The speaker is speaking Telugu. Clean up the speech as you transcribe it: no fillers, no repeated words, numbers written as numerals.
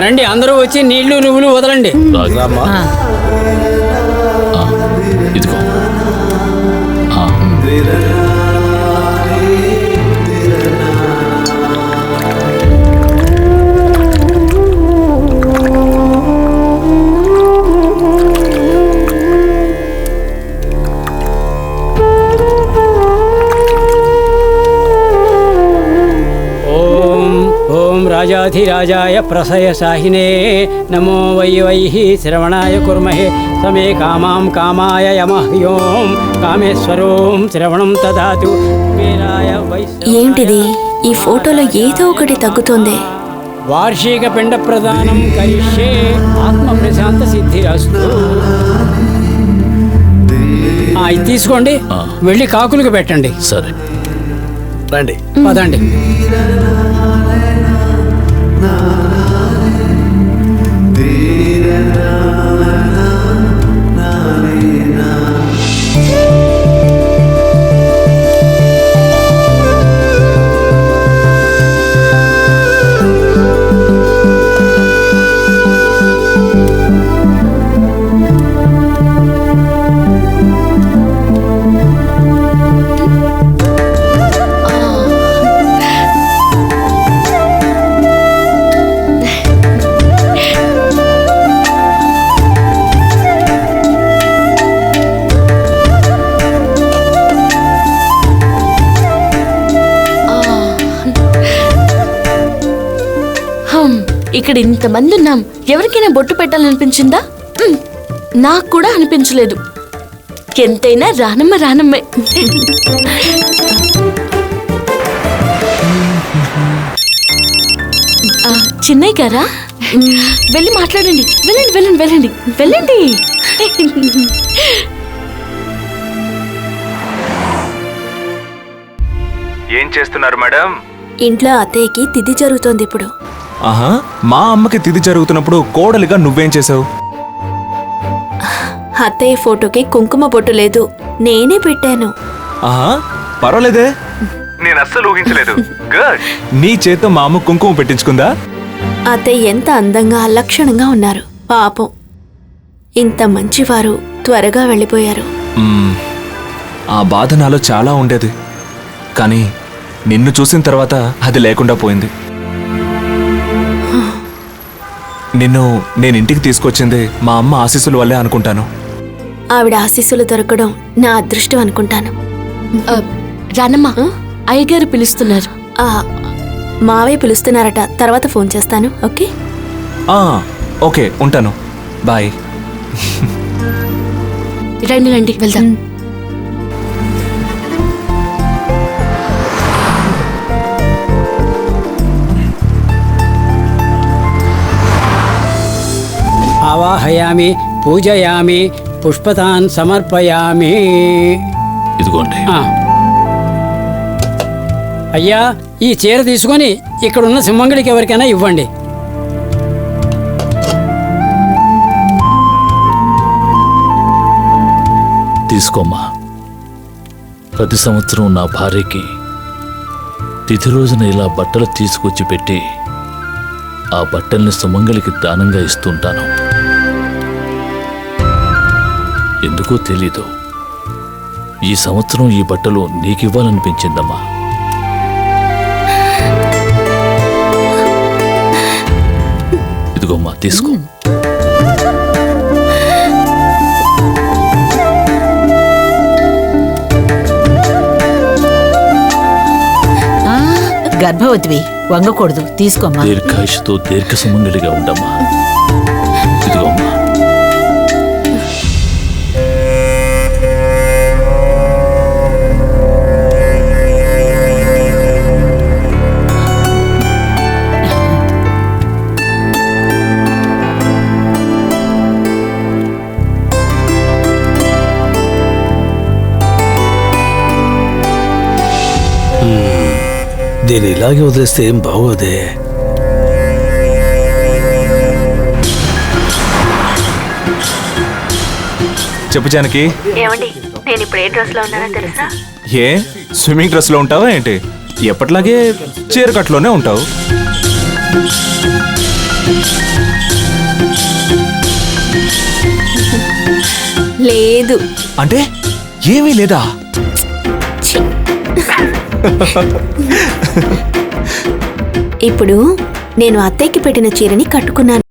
రండి అందరూ వచ్చి నీళ్లు నువ్వులు వదలండి. ఇదిగో రాజాధిరాజాయ ప్రసయసాహినే నమో వై శ్రవణాయ కుర్మహే సమే కామాం కామాయ యమహ్యోం కామేశ్వరోం శ్రవణం తదాతు. ఏంటిది? ఈ ఫోటోలో ఏదో ఒకటి తగ్గుతోంది. వార్షిక పిండ ప్రదానం కరిష్యే ఆత్మ ప్రశాంత సిద్ధిరస్తు. ఇది తీసుకోండి, వెళ్ళి కాకులకు పెట్టండి. సరే రండి పదండి. ఇక్కడ ఇంతమంది ఉన్నాం, ఎవరికైనా బొట్టు పెట్టాలనిపించిందా? నాకు కూడా అనిపించలేదు. ఎంతైనా రానమ్మ రానమ్మే. చిన్నయ్య గారా, వెళ్ళి మాట్లాడండి. వెళ్ళండి వెళ్ళండి వెళ్ళండి వెళ్ళండి. ఏం చేస్తున్నారు మేడం? ఇంట్లో అత్తయ్యకి తిథి జరుగుతోంది ఇప్పుడు. ఆహా, మా అమ్మకి తిథి జరుగుతున్నప్పుడు కోడలిగా నువ్వేం చేసావు? అత్తయ్య ఫోటోకి కుంకుమ బొట్టు లేదు, నేనే పెట్టాను. ఆహా, పర్వాలేదే, నేను అస్సలు ఊహించలేదు. గుడ్. నీ చేత మా అమ్మ కుంకుమ పెట్టించుకుందా? అత్తయ్య ఎంత అందంగా లక్షణంగా ఉన్నారు. పాపం, ఇంత మంచివారు త్వరగా వెళ్ళిపోయారు. ఆ బాధ నాలో చాలా ఉండేది, కానీ నిన్ను చూసిన తర్వాత అది లేకుండా పోయింది. నేను ఇంటికి తీసుకొచ్చింది మా అమ్మ ఆశీస్సుల వల్లే అనుకుంటాను. ఆవిడ ఆశీస్సులు దొరకడం నా అదృష్టం అనుకుంటాను. రానమ్మా, అయ్యగారు పిలుస్తున్నారు. మావయ్య పిలుస్తున్నారట, తర్వాత ఫోన్ చేస్తాను. ఓకే ఓకే, ఉంటాను. బాయ్. రండి రండి వెళ్దాం. ఆవాహయామి, పూజయామి, పుష్పతాన్ సమర్పయామి. ఇదిగోండి. అయ్యా, ఈ చీర తీసుకొని ఇక్కడున్న సింహంగడికి ఎవరికైనా ఇవ్వండి. తీసుకోమ్మా. ప్రతి సంవత్సరం నా భార్యకి తిథి రోజున ఇలా బట్టలు తీసుకొచ్చి పెట్టి ఆ బట్టల్ని సుమంగళికి దానంగా ఇస్తుంటాను. ఎందుకో తెలీదు, ఈ సంవత్సరం ఈ బట్టలు నీకివ్వాలనిపించిందమ్మా. ఇదిగోమ్మా, తీసుకో. గర్భవతివి, వంగకూడదు, తీసుకోమ్మా. దీర్ఘాయుషుతో దీర్ఘ సుమంగళిగా ఉండమ్మా. ఇదిగోమ్మా. దీన్ని ఇలాగే వదిలేస్తే ఏం బాగోదే. చెప్పు జానకి. ఏమండి, నేను ఇప్పుడు ఏ డ్రెస్ లో ఉన్నానో తెలుసా? ఏ స్విమ్మింగ్ డ్రెస్ లో ఉంటావా ఏంటి? ఎప్పట్లాగే చీర కట్లోనే ఉంటావు. లేదు. అంటే ఏమీ లేదా? ఇప్పుడు నేను అత్తయ్యకి పెట్టిన చీరని కట్టుకున్నాను.